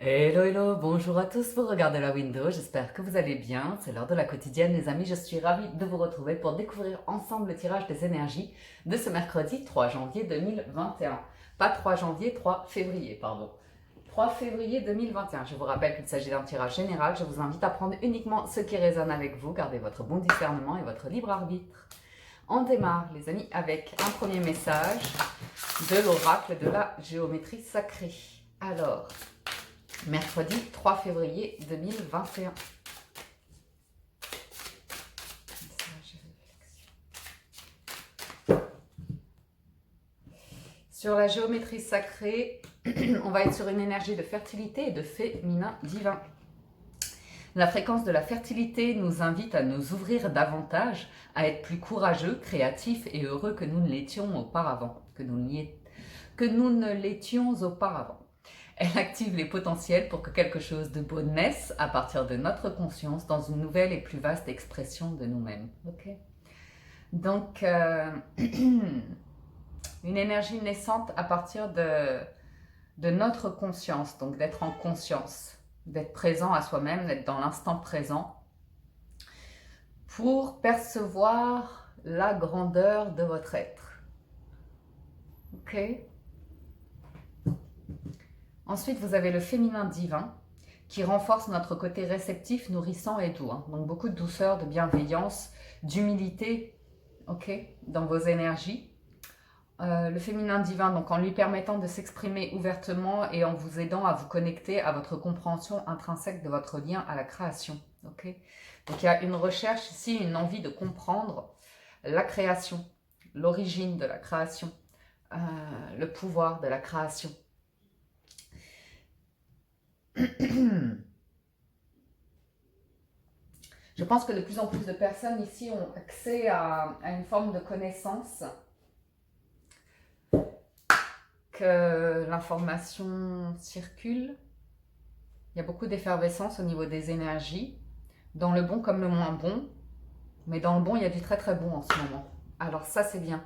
Hello, hello, bonjour à tous, vous regardez la window, j'espère que vous allez bien. C'est l'heure de la quotidienne, les amis. Je suis ravie de vous retrouver pour découvrir ensemble le tirage des énergies de ce mercredi 3 janvier 2021. Pas 3 janvier, 3 février, pardon. 3 février 2021. Je vous rappelle qu'il s'agit d'un tirage général. Je vous invite à prendre uniquement ce qui résonne avec vous. Gardez votre bon discernement et votre libre arbitre. On démarre, les amis, avec un premier message de l'oracle de la géométrie sacrée. Alors, mercredi 3 février 2021. Sur la géométrie sacrée, on va être sur une énergie de fertilité et de féminin divin. La fréquence de la fertilité nous invite à nous ouvrir davantage, à être plus courageux, créatifs et heureux que nous ne l'étions auparavant. Que nous ne l'étions auparavant. Elle active les potentiels pour que quelque chose de beau naisse à partir de notre conscience dans une nouvelle et plus vaste expression de nous-mêmes. Okay. Donc, une énergie naissante à partir de notre conscience, donc d'être en conscience, d'être présent à soi-même, d'être dans l'instant présent pour percevoir la grandeur de votre être. Ok ? Ensuite, vous avez le féminin divin qui renforce notre côté réceptif, nourrissant et doux. Donc beaucoup de douceur, de bienveillance, d'humilité, dans vos énergies. Le féminin divin, donc en lui permettant de s'exprimer ouvertement et en vous aidant à vous connecter à votre compréhension intrinsèque de votre lien à la création. Donc il y a une recherche ici, une envie de comprendre la création, l'origine de la création, le pouvoir de la création. Je pense que de plus en plus de personnes ici ont accès à une forme de connaissance, que l'information circule. Il y a beaucoup d'effervescence au niveau des énergies, dans le bon comme le moins bon, mais dans le bon, il y a du très très bon en ce moment. Alors ça, c'est bien.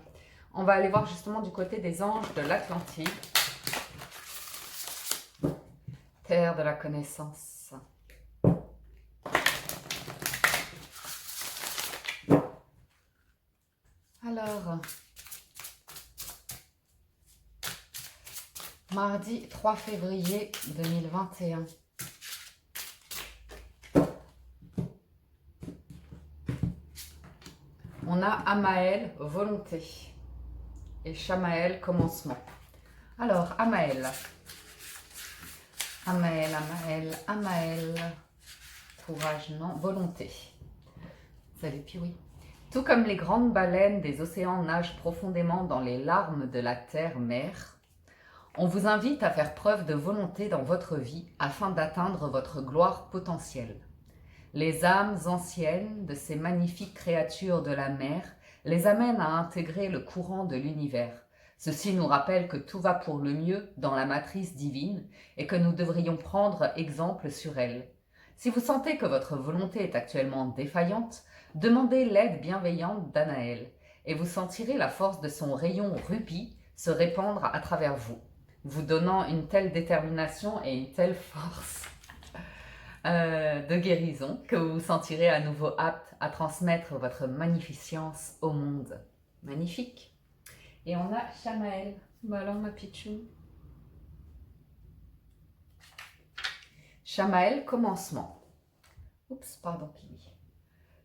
On va aller voir justement du côté des anges de l'Atlantide, terre de la connaissance. Alors, mardi 3 février 2021. On a Amaël, volonté, et Chamaël, commencement. Alors, Amaël, courage, non, volonté. Salut, puis oui. Tout comme les grandes baleines des océans nagent profondément dans les larmes de la terre-mère, on vous invite à faire preuve de volonté dans votre vie afin d'atteindre votre gloire potentielle. Les âmes anciennes de ces magnifiques créatures de la mer les amènent à intégrer le courant de l'univers. Ceci nous rappelle que tout va pour le mieux dans la matrice divine et que nous devrions prendre exemple sur elle. Si vous sentez que votre volonté est actuellement défaillante, demandez l'aide bienveillante d'Anaël et vous sentirez la force de son rayon rubis se répandre à travers vous, vous donnant une telle détermination et une telle force de guérison que vous vous sentirez à nouveau apte à transmettre votre magnificence au monde. Magnifique. Et on a Chamaël. Bah alors ma pichou. Chamaël, commencement. Oups, pardon, Piwi.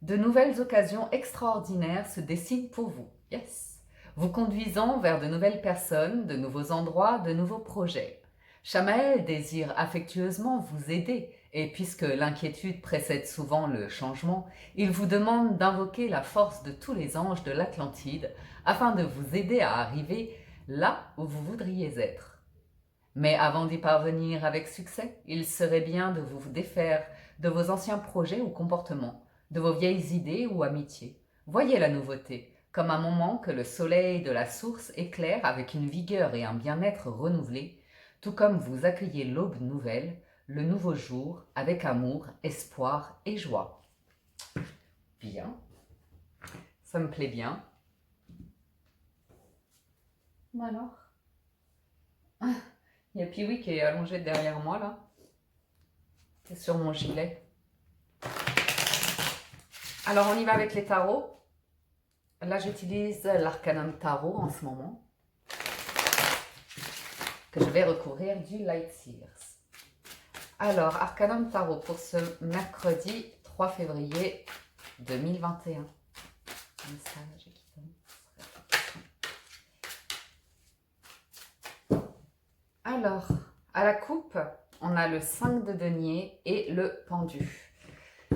De nouvelles occasions extraordinaires se dessinent pour vous. Yes. Vous conduisant vers de nouvelles personnes, de nouveaux endroits, de nouveaux projets. Chamaël désire affectueusement vous aider et puisque l'inquiétude précède souvent le changement, il vous demande d'invoquer la force de tous les anges de l'Atlantide afin de vous aider à arriver là où vous voudriez être. Mais avant d'y parvenir avec succès, il serait bien de vous défaire de vos anciens projets ou comportements, de vos vieilles idées ou amitiés. Voyez la nouveauté comme un moment que le soleil de la source éclaire avec une vigueur et un bien-être renouvelés, tout comme vous accueillez l'aube nouvelle, le nouveau jour, avec amour, espoir et joie. Bien, ça me plaît bien. Alors, il y a Piwi qui est allongé derrière moi là. C'est sur mon gilet. Alors, on y va avec les tarots. Là, j'utilise l'Arcanum Tarot en ce moment, que je vais recouvrir du Light Seers. Alors, Arcanum Tarot pour ce mercredi 3 février 2021. Message qui donne. Alors, à la coupe, on a le 5 de denier et le pendu.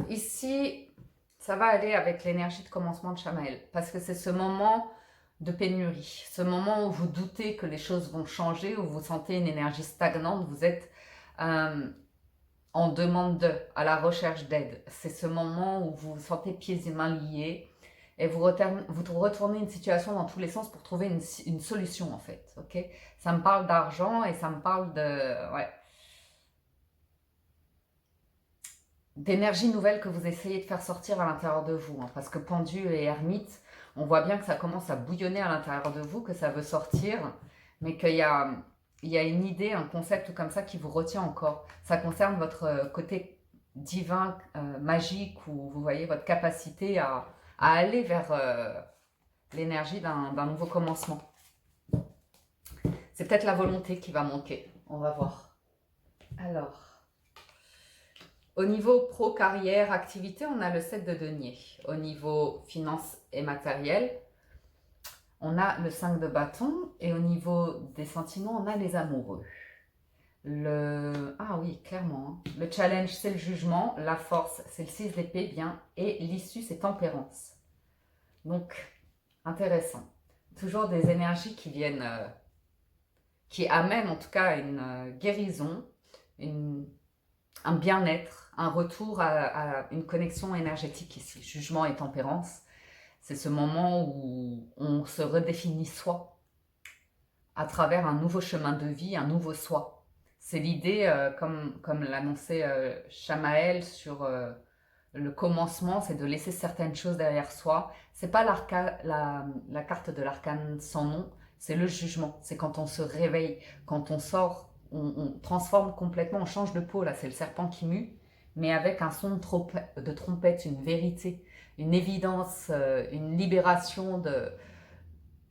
Ici, ça va aller avec l'énergie de commencement de Shamael, parce que c'est ce moment de pénurie, ce moment où vous doutez que les choses vont changer, où vous sentez une énergie stagnante, vous êtes en demande à la recherche d'aide. C'est ce moment où vous vous sentez pieds et mains liés et vous retournez une situation dans tous les sens pour trouver une solution en fait. Ok, ça me parle d'argent et ça me parle de... Ouais. D'énergie nouvelle que vous essayez de faire sortir à l'intérieur de vous. Hein, parce que pendu et ermite, on voit bien que ça commence à bouillonner à l'intérieur de vous, que ça veut sortir, mais qu'il y a une idée, un concept comme ça qui vous retient encore. Ça concerne votre côté divin, magique, ou vous voyez votre capacité à aller vers l'énergie d'un nouveau commencement. C'est peut-être la volonté qui va manquer. On va voir. Alors... Au niveau pro, carrière, activité, on a le 7 de denier. Au niveau finance et matériel, on a le 5 de bâton. Et au niveau des sentiments, on a les amoureux. Ah oui, clairement. Hein. Le challenge, c'est le jugement. La force, c'est le 6 d'épée, bien. Et l'issue, c'est tempérance. Donc, intéressant. Toujours des énergies qui viennent... qui amènent en tout cas une guérison, un bien-être, un retour à une connexion énergétique ici. Jugement et tempérance, c'est ce moment où on se redéfinit soi à travers un nouveau chemin de vie, un nouveau soi. C'est l'idée, comme l'annonçait Shamael sur le commencement, c'est de laisser certaines choses derrière soi. C'est pas la carte de l'arcane sans nom, c'est le jugement. C'est quand on se réveille, quand on sort, on transforme complètement, on change de peau, là c'est le serpent qui mue, mais avec un son de trompette, une vérité, une évidence, une libération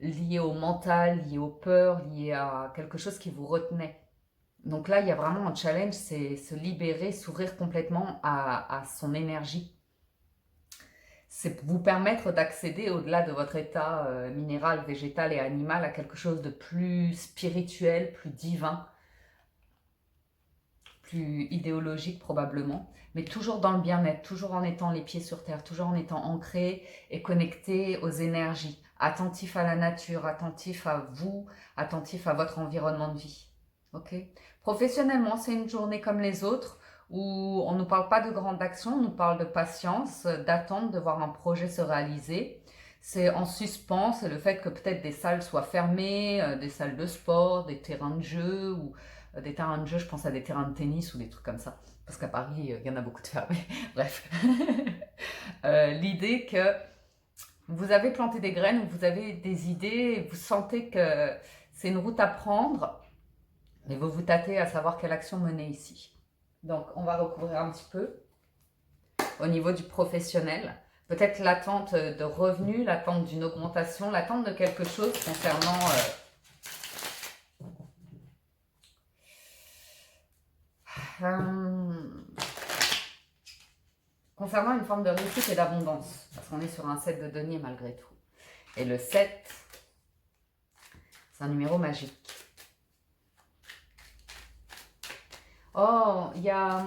liée au mental, liée aux peurs, liée à quelque chose qui vous retenait. Donc là, il y a vraiment un challenge, c'est se libérer, s'ouvrir complètement à son énergie. C'est vous permettre d'accéder au-delà de votre état minéral, végétal et animal à quelque chose de plus spirituel, plus divin, plus idéologique probablement, mais toujours dans le bien-être, toujours en étant les pieds sur terre, toujours en étant ancré et connecté aux énergies, attentif à la nature, attentif à vous, attentif à votre environnement de vie. Ok. Professionnellement, c'est une journée comme les autres où on ne nous parle pas de grande action, on nous parle de patience, d'attente, de voir un projet se réaliser. C'est en suspens, c'est le fait que peut-être des salles soient fermées, des salles de sport, des terrains de jeu ou des terrains de jeu, je pense à des terrains de tennis ou des trucs comme ça. Parce qu'à Paris, il y en a beaucoup de fermés. Bref. L'idée que vous avez planté des graines, vous avez des idées, vous sentez que c'est une route à prendre, mais vous vous tâtez à savoir quelle action mener ici. Donc, on va recouvrir un petit peu au niveau du professionnel. Peut-être l'attente de revenus, l'attente d'une augmentation, l'attente de quelque chose concernant... concernant une forme de réussite et d'abondance, parce qu'on est sur un 7 de denier malgré tout. Et le 7, c'est un numéro magique. Oh, il y a...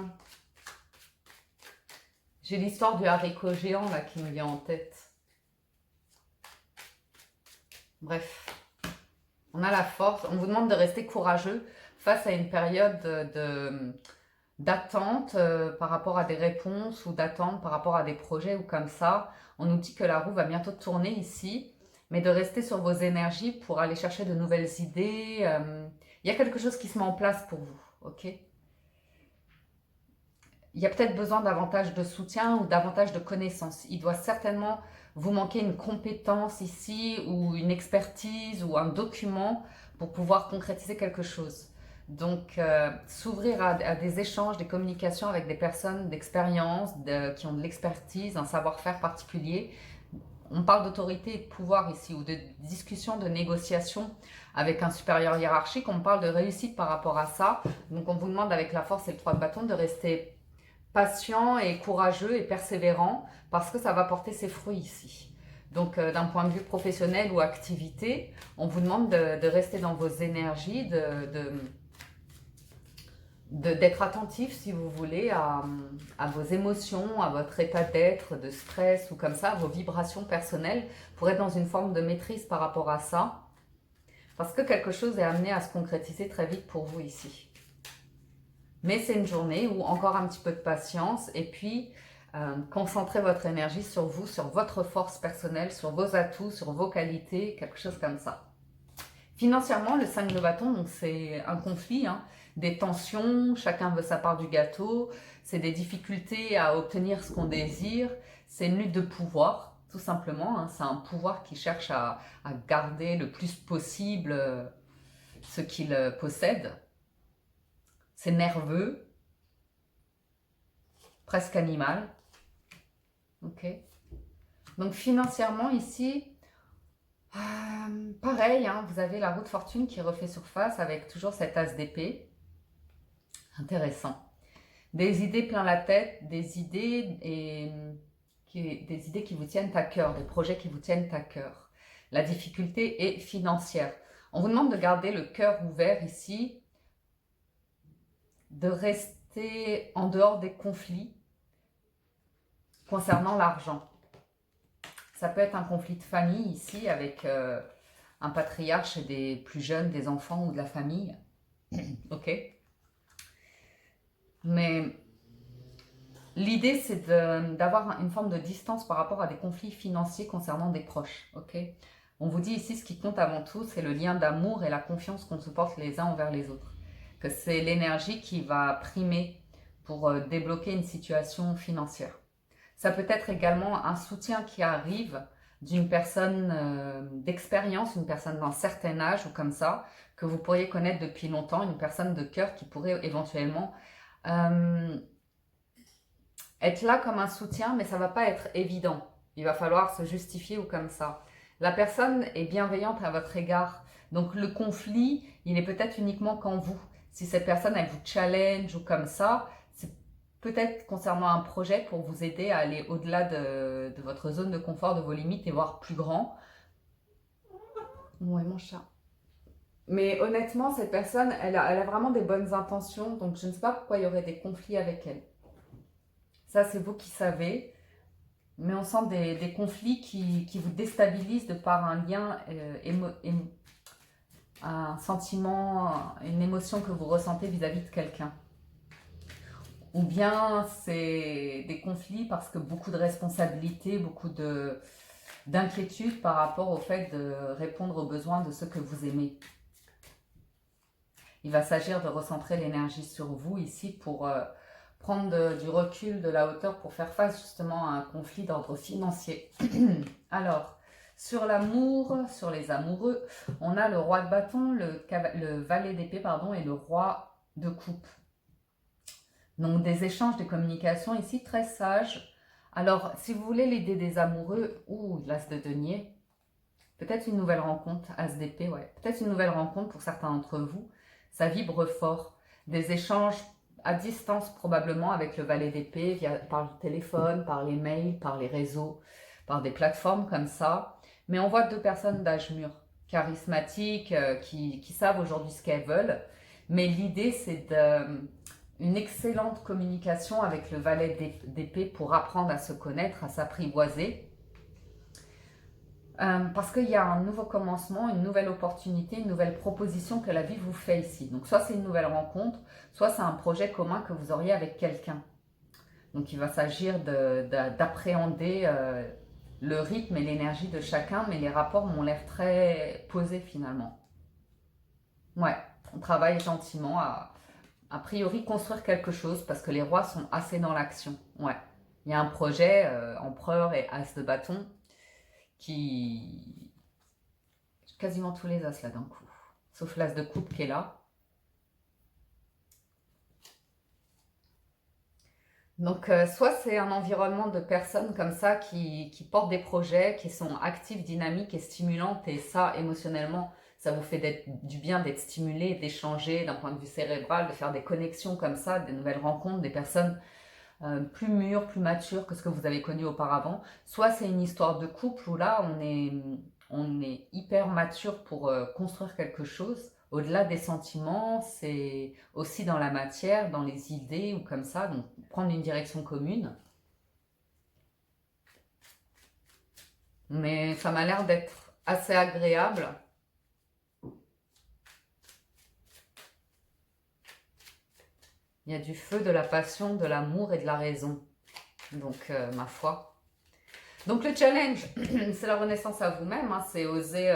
J'ai l'histoire du haricot géant là qui me vient en tête. Bref, on a la force. On vous demande de rester courageux face à une période d'attente par rapport à des réponses ou d'attente par rapport à des projets ou comme ça. On nous dit que la roue va bientôt tourner ici, mais de rester sur vos énergies pour aller chercher de nouvelles idées. Il y a quelque chose qui se met en place pour vous, ok ? Il y a peut-être besoin davantage de soutien ou davantage de connaissances. Il doit certainement vous manquer une compétence ici ou une expertise ou un document pour pouvoir concrétiser quelque chose. Donc, s'ouvrir à des échanges, des communications avec des personnes d'expérience, qui ont de l'expertise, un savoir-faire particulier. On parle d'autorité et de pouvoir ici, ou de discussion, de négociation avec un supérieur hiérarchique. On parle de réussite par rapport à ça. Donc, on vous demande avec la force et le 3 de bâton de rester patient et courageux et persévérant parce que ça va porter ses fruits ici. Donc, d'un point de vue professionnel ou activité, on vous demande de rester dans vos énergies, d'être attentif, si vous voulez, à vos émotions, à votre état d'être, de stress ou comme ça, à vos vibrations personnelles, pour être dans une forme de maîtrise par rapport à ça, parce que quelque chose est amené à se concrétiser très vite pour vous ici. Mais c'est une journée où encore un petit peu de patience et puis concentrez votre énergie sur vous, sur votre force personnelle, sur vos atouts, sur vos qualités, quelque chose comme ça. Financièrement, le 5 de bâton, donc c'est un conflit, hein, des tensions, chacun veut sa part du gâteau, c'est des difficultés à obtenir ce qu'on désire, c'est une lutte de pouvoir, tout simplement, hein, c'est un pouvoir qui cherche à garder le plus possible ce qu'il possède. C'est nerveux, presque animal. Ok. Donc financièrement ici, pareil, hein, vous avez la roue de fortune qui refait surface avec toujours cet as d'épée. Intéressant. Des idées plein la tête, des idées qui vous tiennent à cœur, des projets qui vous tiennent à cœur. La difficulté est financière. On vous demande de garder le cœur ouvert ici, de rester en dehors des conflits concernant l'argent. Ça peut être un conflit de famille ici avec un patriarche et des plus jeunes, des enfants ou de la famille. Ok. Mais l'idée, c'est d'avoir une forme de distance par rapport à des conflits financiers concernant des proches. Ok. On vous dit ici, ce qui compte avant tout, c'est le lien d'amour et la confiance qu'on se porte les uns envers les autres. Que c'est l'énergie qui va primer pour débloquer une situation financière. Ça peut être également un soutien qui arrive d'une personne d'expérience, une personne d'un certain âge ou comme ça, que vous pourriez connaître depuis longtemps, une personne de cœur qui pourrait éventuellement être là comme un soutien, mais ça ne va pas être évident. Il va falloir se justifier ou comme ça. La personne est bienveillante à votre égard. Donc le conflit, il est peut-être uniquement qu'en vous. Si cette personne, elle vous challenge ou comme ça, c'est peut-être concernant un projet pour vous aider à aller au-delà de votre zone de confort, de vos limites et voir plus grand. Ouais, mon chat. Mais honnêtement, cette personne, elle a vraiment des bonnes intentions, donc je ne sais pas pourquoi il y aurait des conflits avec elle. Ça, c'est vous qui savez. Mais on sent des conflits qui vous déstabilisent de par un lien, un sentiment, une émotion que vous ressentez vis-à-vis de quelqu'un. Ou bien c'est des conflits parce que beaucoup de responsabilités, beaucoup d'inquiétude par rapport au fait de répondre aux besoins de ceux que vous aimez. Il va s'agir de recentrer l'énergie sur vous ici pour prendre du recul, de la hauteur pour faire face justement à un conflit d'ordre financier. Alors, sur l'amour, sur les amoureux, on a le roi de bâton, le valet d'épée, pardon, et le roi de coupe. Donc des échanges, des communications ici très sages. Alors, si vous voulez l'idée des amoureux, ou l'as de denier, peut-être une nouvelle rencontre, as d'épée, ouais, peut-être une nouvelle rencontre pour certains d'entre vous. Ça vibre fort. Des échanges à distance probablement avec le valet d'épée, par le téléphone, par les mails, par les réseaux, par des plateformes comme ça. Mais on voit deux personnes d'âge mûr, charismatiques, qui savent aujourd'hui ce qu'elles veulent. Mais l'idée, c'est une excellente communication avec le valet d'épée pour apprendre à se connaître, à s'apprivoiser. Parce qu'il y a un nouveau commencement, une nouvelle opportunité, une nouvelle proposition que la vie vous fait ici. Donc soit c'est une nouvelle rencontre, soit c'est un projet commun que vous auriez avec quelqu'un. Donc il va s'agir d'appréhender le rythme et l'énergie de chacun, mais les rapports m'ont l'air très posés finalement. Ouais, on travaille gentiment à priori construire quelque chose parce que les rois sont assez dans l'action. Ouais, il y a un projet, empereur et as de bâton, qui... quasiment tous les as là d'un coup. Sauf l'as de coupe qui est là. Donc, soit c'est un environnement de personnes comme ça qui portent des projets, qui sont actives, dynamiques et stimulantes, et ça, émotionnellement, ça vous fait du bien d'être stimulé, d'échanger d'un point de vue cérébral, de faire des connexions comme ça, des nouvelles rencontres, des personnes plus mûres, plus matures que ce que vous avez connu auparavant. Soit c'est une histoire de couple où là, on est hyper mature pour construire quelque chose. Au-delà des sentiments, c'est aussi dans la matière, dans les idées ou comme ça, donc prendre une direction commune. Mais ça m'a l'air d'être assez agréable. Il y a du feu, de la passion, de l'amour et de la raison. Donc, ma foi. Donc le challenge, c'est la renaissance à vous-même, hein, c'est oser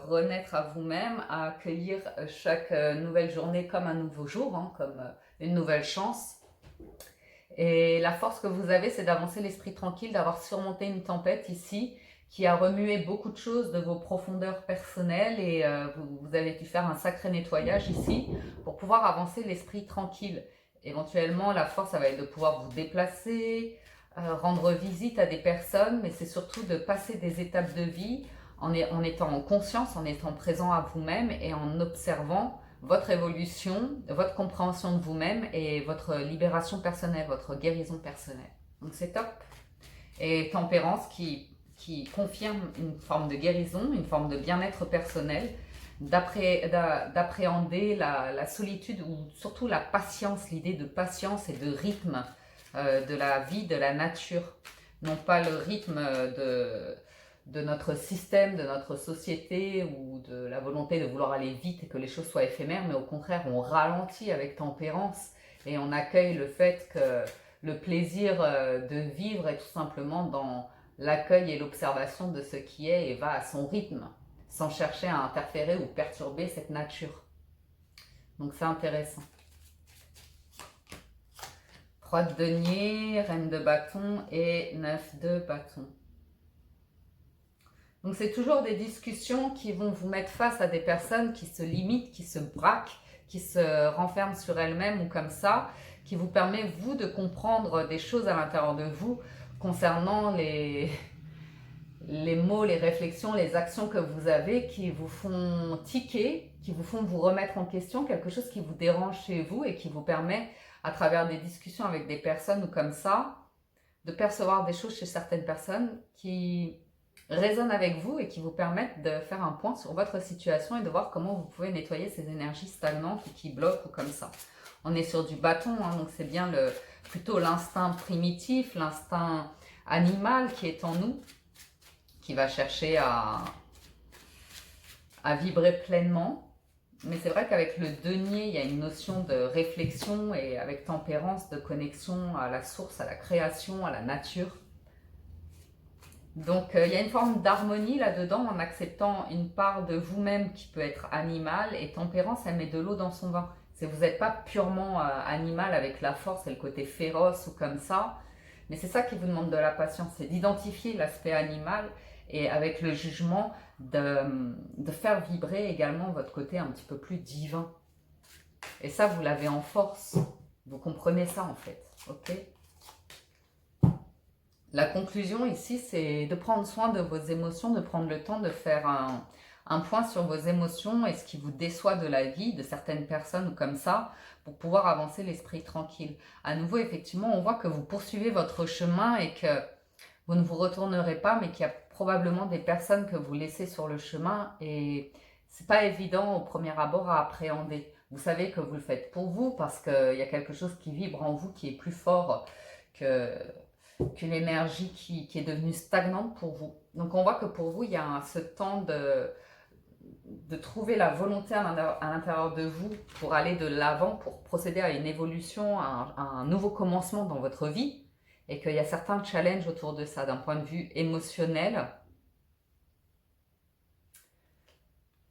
renaître à vous-même, à accueillir chaque nouvelle journée comme un nouveau jour, hein, comme une nouvelle chance. Et la force que vous avez, c'est d'avancer l'esprit tranquille, d'avoir surmonté une tempête ici, qui a remué beaucoup de choses de vos profondeurs personnelles, et vous avez dû faire un sacré nettoyage ici pour pouvoir avancer l'esprit tranquille. Éventuellement, la force, ça va être de pouvoir vous déplacer, rendre visite à des personnes, mais c'est surtout de passer des étapes de vie en étant en conscience, en étant présent à vous-même et en observant votre évolution, votre compréhension de vous-même et votre libération personnelle, votre guérison personnelle. Donc c'est top. Et tempérance qui confirme une forme de guérison, une forme de bien-être personnel, d'appréhender la solitude ou surtout la patience, l'idée de patience et de rythme de la vie, de la nature. Non pas le rythme de notre système, de notre société ou de la volonté de vouloir aller vite et que les choses soient éphémères, mais au contraire, on ralentit avec tempérance et on accueille le fait que le plaisir de vivre est tout simplement dans l'accueil et l'observation de ce qui est et va à son rythme, sans chercher à interférer ou perturber cette nature. Donc c'est intéressant. 3 de denier, reine de bâton et 9 de bâton. Donc c'est toujours des discussions qui vont vous mettre face à des personnes qui se limitent, qui se braquent, qui se renferment sur elles-mêmes ou comme ça, qui vous permet, vous, de comprendre des choses à l'intérieur de vous concernant les mots, les réflexions, les actions que vous avez qui vous font tiquer, qui vous font vous remettre en question, quelque chose qui vous dérange chez vous et qui vous permet, à travers des discussions avec des personnes ou comme ça, de percevoir des choses chez certaines personnes qui résonnent avec vous et qui vous permettent de faire un point sur votre situation et de voir comment vous pouvez nettoyer ces énergies stagnantes ou qui bloquent ou comme ça. On est sur du bâton, hein, donc c'est bien plutôt l'instinct primitif, l'instinct animal qui est en nous, qui va chercher à vibrer pleinement. Mais c'est vrai qu'avec le denier, il y a une notion de réflexion et avec tempérance, de connexion à la source, à la création, à la nature. Donc il y a une forme d'harmonie là-dedans en acceptant une part de vous-même qui peut être animale, et tempérance, elle met de l'eau dans son vin. Vous n'êtes pas purement animal avec la force et le côté féroce ou comme ça, mais c'est ça qui vous demande de la patience, c'est d'identifier l'aspect animal et avec le jugement de faire vibrer également votre côté un petit peu plus divin. Et ça, vous l'avez en force. Vous comprenez ça en fait, ok? La conclusion ici, c'est de prendre soin de vos émotions, de prendre le temps de faire un point sur vos émotions et ce qui vous déçoit de la vie, de certaines personnes ou comme ça, pour pouvoir avancer l'esprit tranquille. À nouveau, effectivement, on voit que vous poursuivez votre chemin et que vous ne vous retournerez pas, mais qu'il y a probablement des personnes que vous laissez sur le chemin et c'est pas évident au premier abord à appréhender. Vous savez que vous le faites pour vous parce qu'il y a quelque chose qui vibre en vous qui est plus fort qu'une énergie qui est devenue stagnante pour vous. Donc on voit que pour vous, il y a ce temps de trouver la volonté à l'intérieur de vous pour aller de l'avant, pour procéder à une évolution, à un nouveau commencement dans votre vie. Et qu'il y a certains challenges autour de ça, d'un point de vue émotionnel.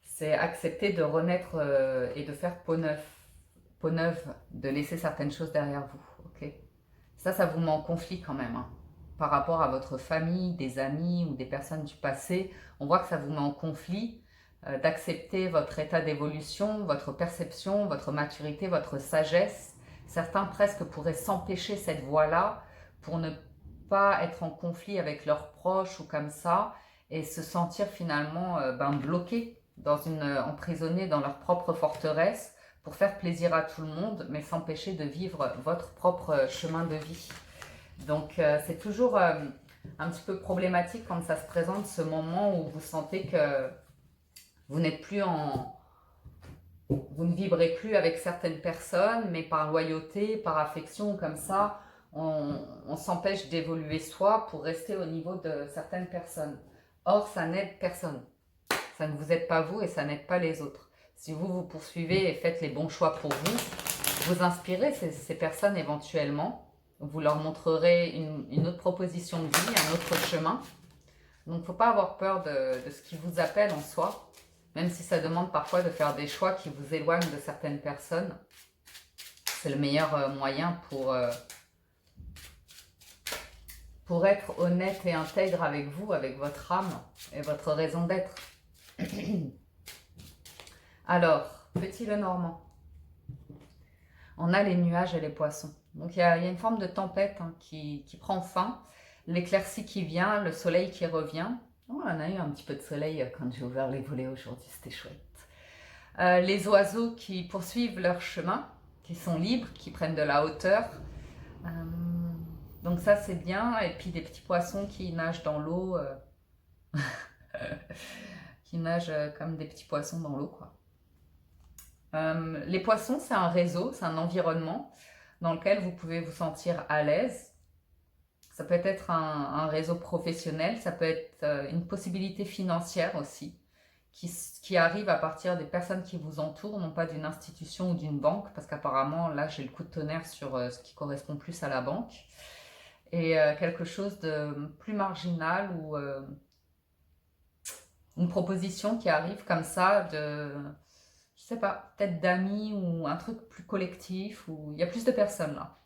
C'est accepter de renaître et de faire peau neuve, de laisser certaines choses derrière vous. Okay, ça vous met en conflit quand même. Hein. Par rapport à votre famille, des amis ou des personnes du passé, on voit que ça vous met en conflit d'accepter votre état d'évolution, votre perception, votre maturité, votre sagesse, Certains presque pourraient s'empêcher cette voie-là pour ne pas être en conflit avec leurs proches ou comme ça et se sentir finalement bloqués, emprisonnés dans leur propre forteresse pour faire plaisir à tout le monde, mais s'empêcher de vivre votre propre chemin de vie. Donc c'est toujours un petit peu problématique quand ça se présente, ce moment où vous sentez que vous n'êtes plus vous ne vibrez plus avec certaines personnes, mais par loyauté, par affection, comme ça, on s'empêche d'évoluer soi pour rester au niveau de certaines personnes. Or, ça n'aide personne. Ça ne vous aide pas vous et ça n'aide pas les autres. Si vous poursuivez et faites les bons choix pour vous, vous inspirez ces personnes éventuellement. Vous leur montrerez une autre proposition de vie, un autre chemin. Donc, il ne faut pas avoir peur de ce qui vous appelle en soi, même si ça demande parfois de faire des choix qui vous éloignent de certaines personnes. C'est le meilleur moyen pour être honnête et intègre avec vous, avec votre âme et votre raison d'être. Alors, petit Lenormand, on a les nuages et les poissons. Donc il y a une forme de tempête qui prend fin, l'éclaircie qui vient, le soleil qui revient. Oh, on a eu un petit peu de soleil quand j'ai ouvert les volets aujourd'hui, c'était chouette. Les oiseaux qui poursuivent leur chemin, qui sont libres, qui prennent de la hauteur. Donc ça c'est bien. Et puis des petits poissons qui nagent dans l'eau, qui nagent comme des petits poissons dans l'eau, quoi. Les poissons, c'est un réseau, c'est un environnement dans lequel vous pouvez vous sentir à l'aise. Ça peut être un réseau professionnel, ça peut être une possibilité financière aussi, qui arrive à partir des personnes qui vous entourent, non pas d'une institution ou d'une banque, parce qu'apparemment, là, j'ai le coup de tonnerre sur ce qui correspond plus à la banque, et quelque chose de plus marginal ou une proposition qui arrive comme ça de... je sais pas, peut-être d'amis ou un truc plus collectif, où il y a plus de personnes là.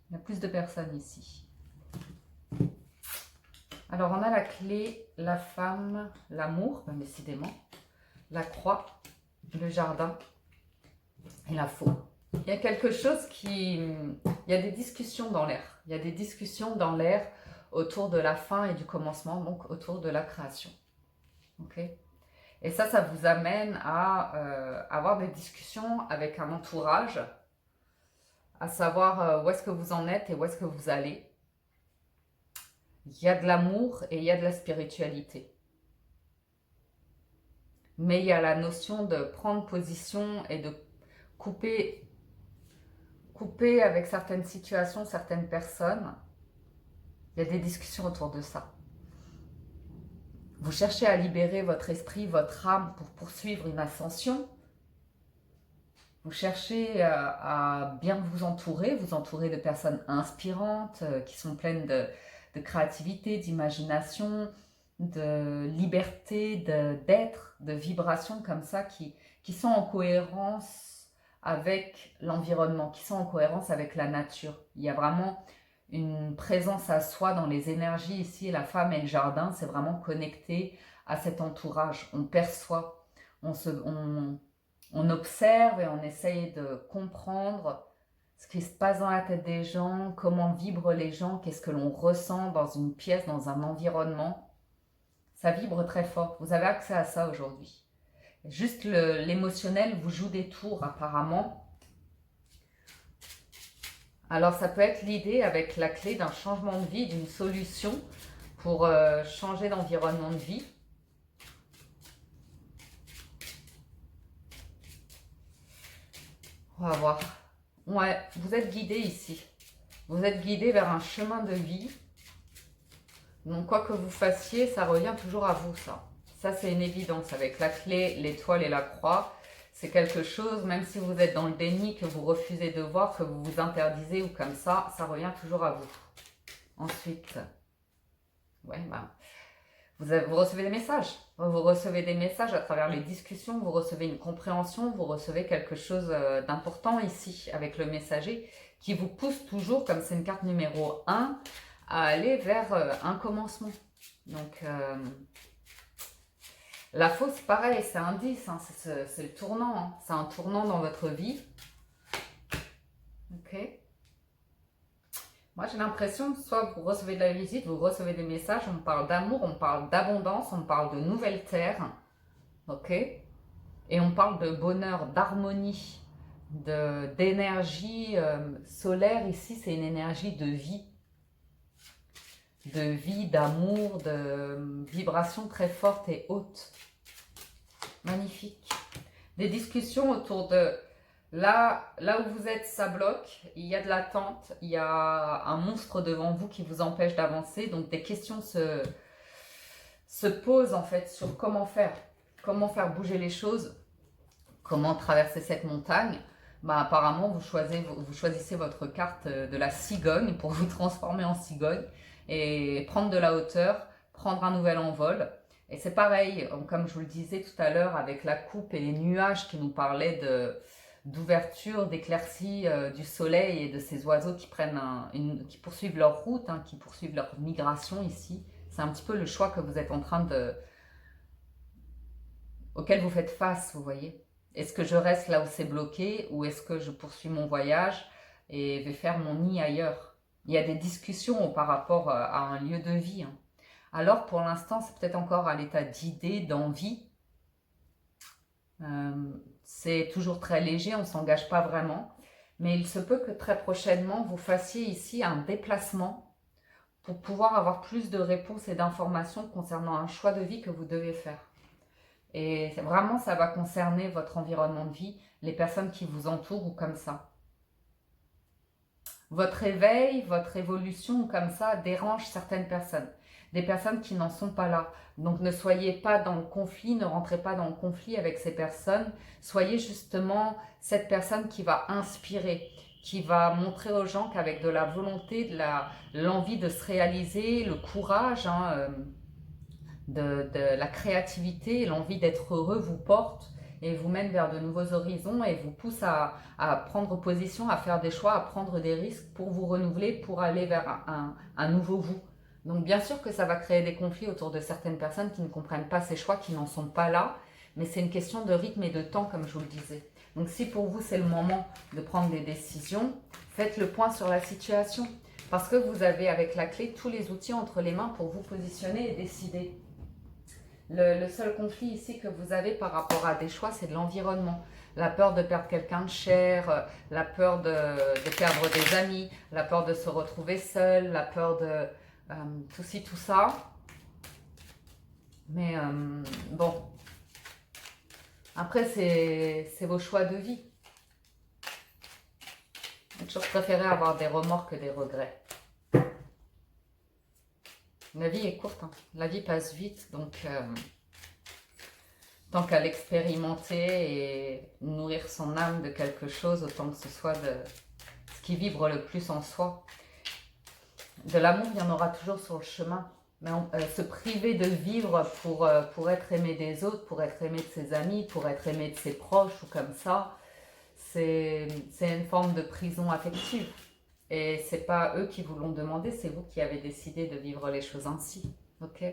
Il y a plus de personnes ici. Alors on a la clé, la femme, l'amour, ben décidément, la croix, le jardin et la faux. Il y a quelque chose qui... il y a des discussions dans l'air. Il y a des discussions dans l'air autour de la fin et du commencement, donc autour de la création. Ok ? Et ça vous amène à avoir des discussions avec un entourage, à savoir où est-ce que vous en êtes et où est-ce que vous allez. Il y a de l'amour et il y a de la spiritualité. Mais il y a la notion de prendre position et de couper avec certaines situations, certaines personnes. Il y a des discussions autour de ça. Vous cherchez à libérer votre esprit, votre âme pour poursuivre une ascension. Vous cherchez à bien vous entourer de personnes inspirantes, qui sont pleines de créativité, d'imagination, de liberté, d'être, de vibrations comme ça, qui sont en cohérence avec l'environnement, qui sont en cohérence avec la nature. Il y a vraiment une présence à soi dans les énergies ici, la femme et le jardin, c'est vraiment connecté à cet entourage. On perçoit, on observe et on essaye de comprendre ce qui se passe dans la tête des gens, comment vibrent les gens, qu'est-ce que l'on ressent dans une pièce, dans un environnement. Ça vibre très fort. Vous avez accès à ça aujourd'hui. Juste l'émotionnel vous joue des tours apparemment. Alors ça peut être l'idée avec la clé d'un changement de vie, d'une solution pour changer d'environnement de vie. On va voir. Ouais, vous êtes guidé ici. Vous êtes guidé vers un chemin de vie. Donc quoi que vous fassiez, ça revient toujours à vous, ça. Ça, c'est une évidence. Avec la clé, l'étoile et la croix, c'est quelque chose, même si vous êtes dans le déni, que vous refusez de voir, que vous vous interdisez ou comme ça revient toujours à vous. Ensuite, ouais, vous recevez des messages. Vous recevez des messages à travers les discussions, vous recevez une compréhension, vous recevez quelque chose d'important ici avec le messager qui vous pousse toujours, comme c'est une carte numéro 1, à aller vers un commencement. Donc, la fausse, pareil, c'est un 10, c'est le tournant. C'est un tournant dans votre vie. Ok. Moi, j'ai l'impression que soit vous recevez de la visite, vous recevez des messages, on parle d'amour, on parle d'abondance, on parle de nouvelles terres. Ok. Et on parle de bonheur, d'harmonie, d'énergie solaire. Ici, c'est une énergie de vie, d'amour, de vibration très forte et haute. Magnifique. Des discussions autour de là où vous êtes, ça bloque. Il y a de l'attente. Il y a un monstre devant vous qui vous empêche d'avancer. Donc des questions se posent en fait sur comment faire bouger les choses, comment traverser cette montagne. Bah, apparemment, vous choisissez votre carte de la cigogne pour vous transformer en cigogne et prendre de la hauteur, prendre un nouvel envol. Et c'est pareil, comme je vous le disais tout à l'heure, avec la coupe et les nuages qui nous parlaient d'ouverture, d'éclaircie du soleil et de ces oiseaux qui poursuivent leur route, hein, qui poursuivent leur migration ici. C'est un petit peu le choix que vous êtes en train auquel vous faites face, vous voyez. Est-ce que je reste là où c'est bloqué ou est-ce que je poursuis mon voyage et vais faire mon nid ailleurs? Il y a des discussions par rapport à un lieu de vie. Hein. Alors pour l'instant, c'est peut-être encore à l'état d'idée, d'envie. C'est toujours très léger, on ne s'engage pas vraiment. Mais il se peut que très prochainement, vous fassiez ici un déplacement pour pouvoir avoir plus de réponses et d'informations concernant un choix de vie que vous devez faire. Et vraiment, ça va concerner votre environnement de vie, les personnes qui vous entourent ou comme ça. Votre éveil, votre évolution comme ça dérange certaines personnes. Des personnes qui n'en sont pas là. Donc ne soyez pas dans le conflit, ne rentrez pas dans le conflit avec ces personnes. Soyez justement cette personne qui va inspirer, qui va montrer aux gens qu'avec de la volonté, l'envie de se réaliser, le courage, hein, de la créativité, l'envie d'être heureux vous porte et vous mène vers de nouveaux horizons et vous pousse à prendre position, à faire des choix, à prendre des risques pour vous renouveler, pour aller vers un nouveau vous. Donc bien sûr que ça va créer des conflits autour de certaines personnes qui ne comprennent pas ces choix, qui n'en sont pas là, mais c'est une question de rythme et de temps comme je vous le disais. Donc si pour vous c'est le moment de prendre des décisions, faites le point sur la situation parce que vous avez avec la clé tous les outils entre les mains pour vous positionner et décider. Le seul conflit ici que vous avez par rapport à des choix, c'est de l'environnement. La peur de perdre quelqu'un de cher, la peur de perdre des amis, la peur de se retrouver seul, la peur de tout ci, tout ça. Mais bon, après c'est vos choix de vie. J'ai toujours préféré avoir des remords que des regrets. La vie est courte, hein. La vie passe vite, donc tant qu'à l'expérimenter et nourrir son âme de quelque chose, autant que ce soit de ce qui vibre le plus en soi. De l'amour, il y en aura toujours sur le chemin, mais se priver de vivre pour être aimé des autres, pour être aimé de ses amis, pour être aimé de ses proches ou comme ça, c'est une forme de prison affective. Et c'est pas eux qui vous l'ont demandé, c'est vous qui avez décidé de vivre les choses ainsi. Ok ?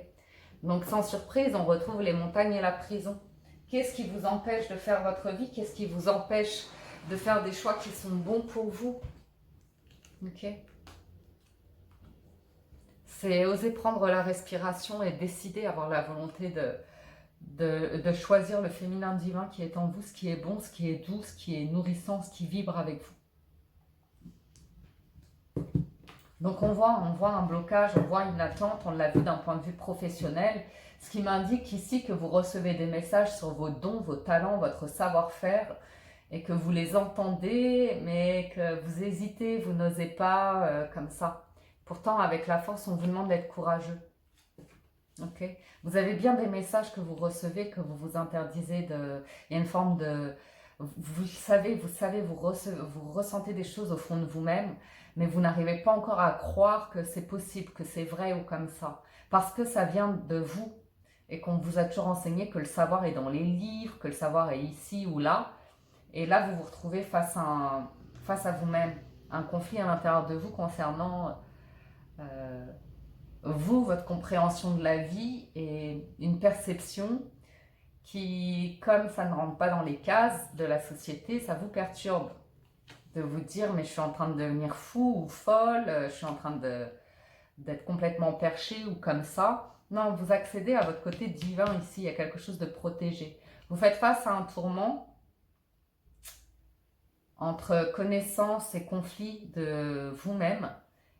Donc sans surprise, on retrouve les montagnes et la prison. Qu'est-ce qui vous empêche de faire votre vie? Qu'est-ce qui vous empêche de faire des choix qui sont bons pour vous? Ok ? C'est oser prendre la respiration et décider, avoir la volonté de choisir le féminin divin qui est en vous, ce qui est bon, ce qui est doux, ce qui est nourrissant, ce qui vibre avec vous. Donc on voit un blocage, on voit une attente, on l'a vu d'un point de vue professionnel, ce qui m'indique ici que vous recevez des messages sur vos dons, vos talents, votre savoir-faire, et que vous les entendez, mais que vous hésitez, vous n'osez pas, comme ça. Pourtant, avec la force, on vous demande d'être courageux. Ok ? Vous avez bien des messages que vous recevez, que vous vous interdisez de... Il y a une forme de... Vous savez, vous ressentez des choses au fond de vous-même, mais vous n'arrivez pas encore à croire que c'est possible, que c'est vrai ou comme ça. Parce que ça vient de vous et qu'on vous a toujours enseigné que le savoir est dans les livres, que le savoir est ici ou là. Et là, vous vous retrouvez face à vous-même, un conflit à l'intérieur de vous concernant vous, votre compréhension de la vie et une perception qui, comme ça ne rentre pas dans les cases de la société, ça vous perturbe. de vous dire mais je suis en train de devenir fou ou folle, je suis en train d'être complètement perché ou comme ça. Non, vous accédez à votre côté divin ici, il y a quelque chose de protégé. Vous faites face à un tourment entre connaissance et conflit de vous-même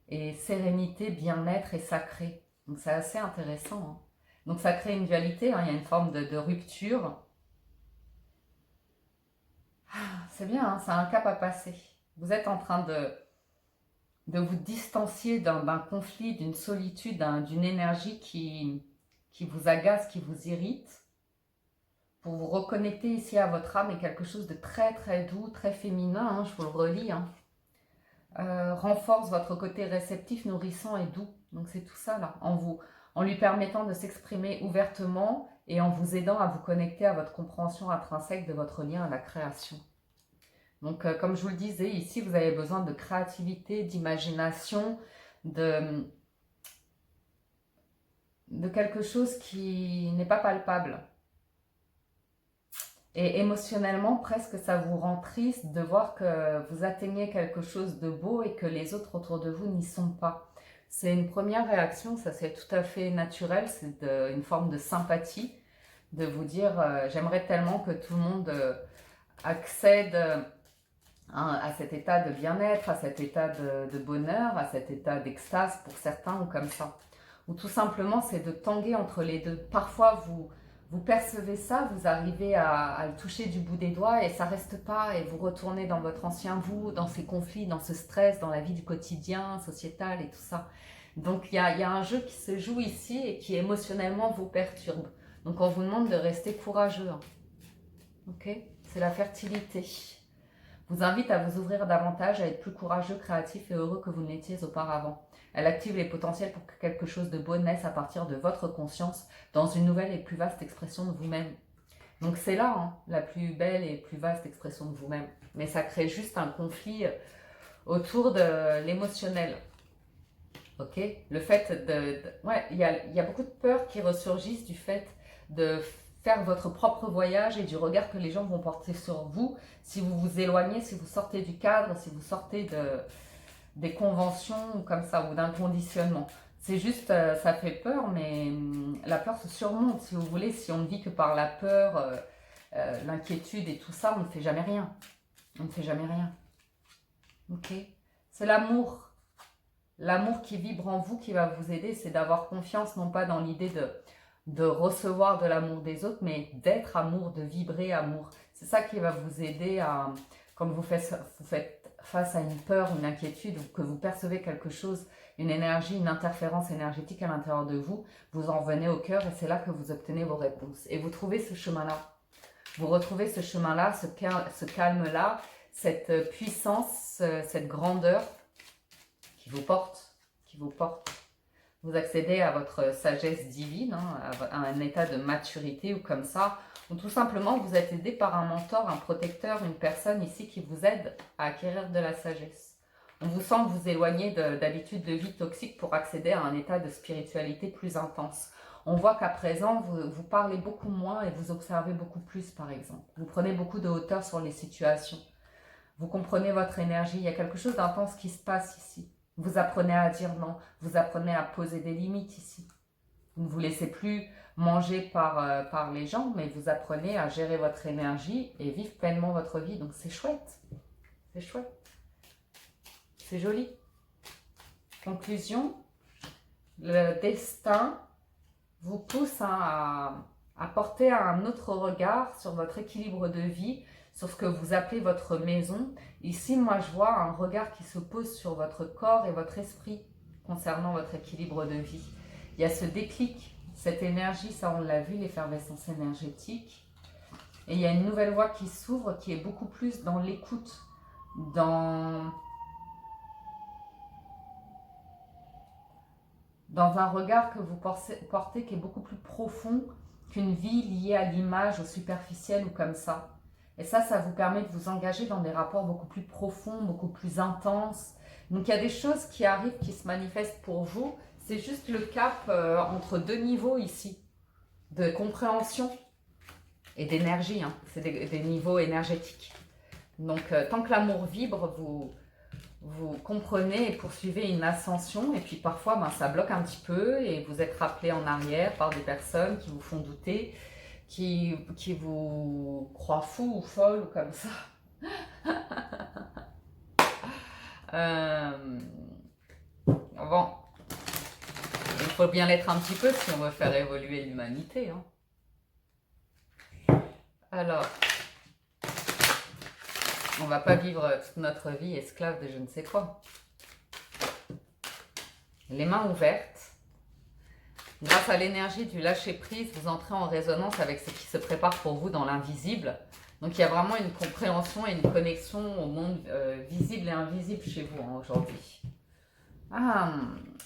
et sérénité, bien-être et sacré. Donc c'est assez intéressant. Hein. Donc ça crée une dualité, hein, il y a une forme de rupture. C'est bien, hein, c'est un cap à passer. Vous êtes en train de vous distancier d'un conflit, d'une solitude, d'une énergie qui vous agace, qui vous irrite, pour vous reconnecter ici à votre âme et quelque chose de très très doux, très féminin, hein, je vous le relis, hein, renforce votre côté réceptif, nourrissant et doux. Donc c'est tout ça là, en lui permettant de s'exprimer ouvertement et en vous aidant à vous connecter à votre compréhension intrinsèque de votre lien à la création. Donc comme je vous le disais, ici vous avez besoin de créativité, d'imagination, de quelque chose qui n'est pas palpable. Et émotionnellement, presque, ça vous rend triste de voir que vous atteignez quelque chose de beau et que les autres autour de vous n'y sont pas. C'est une première réaction, ça c'est tout à fait naturel, c'est une forme de sympathie, de vous dire j'aimerais tellement que tout le monde accède à cet état de bien-être, à cet état de bonheur, à cet état d'extase pour certains ou comme ça. Ou tout simplement c'est de tanguer entre les deux. Parfois vous percevez ça, vous arrivez à le toucher du bout des doigts et ça reste pas et vous retournez dans votre ancien vous, dans ces conflits, dans ce stress, dans la vie du quotidien, sociétal et tout ça. Donc il y a un jeu qui se joue ici et qui émotionnellement vous perturbe. Donc on vous demande de rester courageux. Hein. Ok ? C'est la fertilité. Vous invite à vous ouvrir davantage, à être plus courageux, créatif et heureux que vous n'étiez auparavant. Elle active les potentiels pour que quelque chose de beau naisse à partir de votre conscience dans une nouvelle et plus vaste expression de vous-même. Donc c'est là, hein, la plus belle et plus vaste expression de vous-même. Mais ça crée juste un conflit autour de l'émotionnel. Ok ? Le fait ouais, il y a beaucoup de peurs qui ressurgissent du fait de faire votre propre voyage et du regard que les gens vont porter sur vous si vous vous éloignez, si vous sortez du cadre, si vous sortez des conventions ou comme ça, ou d'un conditionnement. C'est juste, ça fait peur, mais la peur se surmonte, si vous voulez. Si on ne vit que par la peur, l'inquiétude et tout ça, on ne fait jamais rien. On ne fait jamais rien. Ok ? C'est l'amour. L'amour qui vibre en vous qui va vous aider, c'est d'avoir confiance, non pas dans l'idée de recevoir de l'amour des autres, mais d'être amour, de vibrer amour. C'est ça qui va vous aider à, quand vous faites face à une peur, une inquiétude, ou que vous percevez quelque chose, une énergie, une interférence énergétique à l'intérieur de vous, vous en revenez au cœur et c'est là que vous obtenez vos réponses. Et vous trouvez ce chemin-là. Vous retrouvez ce chemin-là, ce calme-là, cette puissance, cette grandeur qui vous porte, qui vous porte. Vous accédez à votre sagesse divine, hein, à un état de maturité ou comme ça, ou tout simplement vous êtes aidé par un mentor, un protecteur, une personne ici qui vous aide à acquérir de la sagesse. On vous sent vous éloigner d'habitudes de vie toxiques pour accéder à un état de spiritualité plus intense. On voit qu'à présent, vous parlez beaucoup moins et vous observez beaucoup plus, par exemple. Vous prenez beaucoup de hauteur sur les situations. Vous comprenez votre énergie, il y a quelque chose d'intense qui se passe ici. Vous apprenez à dire non, vous apprenez à poser des limites ici. Vous ne vous laissez plus manger par les gens, mais vous apprenez à gérer votre énergie et vivre pleinement votre vie. Donc c'est chouette, c'est chouette, c'est joli. Conclusion, le destin vous pousse à porter un autre regard sur votre équilibre de vie, sur ce que vous appelez votre maison. Ici, moi, je vois un regard qui se pose sur votre corps et votre esprit concernant votre équilibre de vie. Il y a ce déclic, cette énergie, ça on l'a vu, l'effervescence énergétique. Et il y a une nouvelle voie qui s'ouvre, qui est beaucoup plus dans l'écoute, dans un regard que vous portez qui est beaucoup plus profond qu'une vie liée à l'image, au superficiel ou comme ça. Et ça vous permet de vous engager dans des rapports beaucoup plus profonds, beaucoup plus intenses. Donc il y a des choses qui arrivent, qui se manifestent pour vous. C'est juste le cap entre deux niveaux ici, de compréhension et d'énergie. Hein. C'est des niveaux énergétiques. Donc, tant que l'amour vibre, vous comprenez et poursuivez une ascension. Et puis parfois, ben, ça bloque un petit peu et vous êtes rappelé en arrière par des personnes qui vous font douter, qui vous croient fou ou folle ou comme ça. Bon, il faut bien l'être un petit peu si on veut faire évoluer l'humanité. Hein. Alors, on va pas vivre toute notre vie esclave de je ne sais quoi. Les mains ouvertes. Grâce à l'énergie du lâcher-prise, vous entrez en résonance avec ce qui se prépare pour vous dans l'invisible. Donc il y a vraiment une compréhension et une connexion au monde visible et invisible chez vous hein, aujourd'hui. Ah,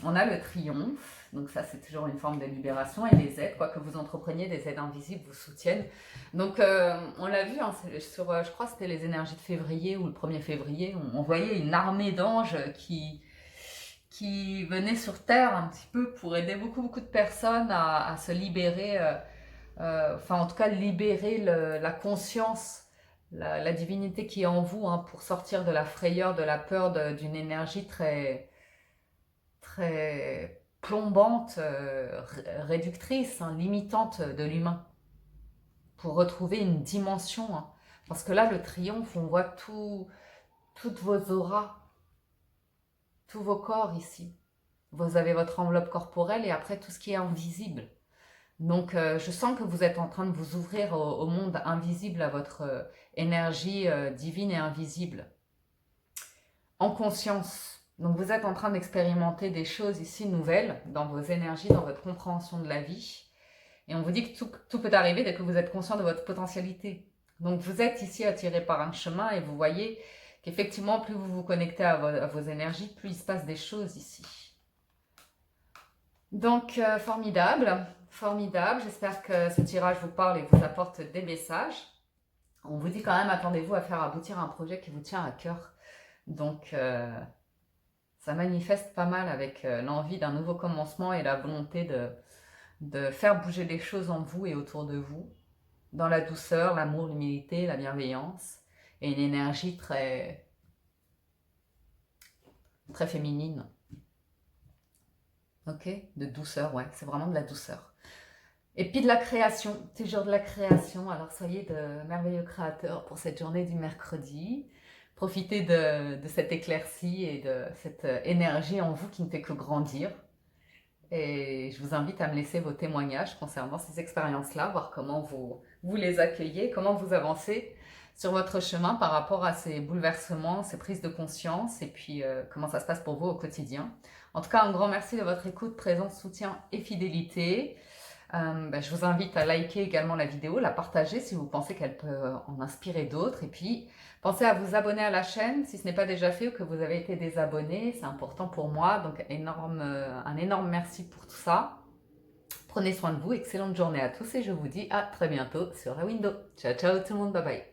on a le triomphe, donc ça c'est toujours une forme de libération, et les aides, quoi que vous entrepreniez, des aides invisibles vous soutiennent. Donc on l'a vu hein, sur, je crois que c'était les énergies de février ou le 1er février, on voyait une armée d'anges qui venaient sur Terre un petit peu pour aider beaucoup de personnes à se libérer, enfin en tout cas libérer la conscience, la divinité qui est en vous hein, pour sortir de la frayeur, de la peur, d'une énergie très plombante, réductrice, hein, limitante de l'humain, pour retrouver une dimension. Hein. Parce que là, le triomphe, on voit toutes vos auras, tous vos corps ici. Vous avez votre enveloppe corporelle et après tout ce qui est invisible. Donc, je sens que vous êtes en train de vous ouvrir au monde invisible, à votre énergie divine et invisible. En conscience. Donc vous êtes en train d'expérimenter des choses ici nouvelles dans vos énergies, dans votre compréhension de la vie. Et on vous dit que tout peut arriver dès que vous êtes conscient de votre potentialité. Donc vous êtes ici attiré par un chemin et vous voyez qu'effectivement, plus vous vous connectez à vos énergies, plus il se passe des choses ici. Donc formidable, formidable. J'espère que ce tirage vous parle et vous apporte des messages. On vous dit quand même, attendez-vous à faire aboutir un projet qui vous tient à cœur. Donc... ça manifeste pas mal avec l'envie d'un nouveau commencement et la volonté de faire bouger les choses en vous et autour de vous, dans la douceur, l'amour, l'humilité, la bienveillance, et une énergie très féminine. Ok? De douceur, ouais, c'est vraiment de la douceur. Et puis de la création, toujours de la création, alors soyez de merveilleux créateurs pour cette journée du mercredi. Profitez de cette éclaircie et de cette énergie en vous qui ne fait que grandir. Et je vous invite à me laisser vos témoignages concernant ces expériences-là, voir comment vous les accueillez, comment vous avancez sur votre chemin par rapport à ces bouleversements, ces prises de conscience, et puis comment ça se passe pour vous au quotidien. En tout cas, un grand merci de votre écoute, présence, soutien et fidélité. Je vous invite à liker également la vidéo, la partager si vous pensez qu'elle peut en inspirer d'autres. Et puis, pensez à vous abonner à la chaîne si ce n'est pas déjà fait ou que vous avez été désabonné. C'est important pour moi. Donc, un énorme merci pour tout ça. Prenez soin de vous. Excellente journée à tous et je vous dis à très bientôt sur la window. Ciao, ciao tout le monde. Bye bye.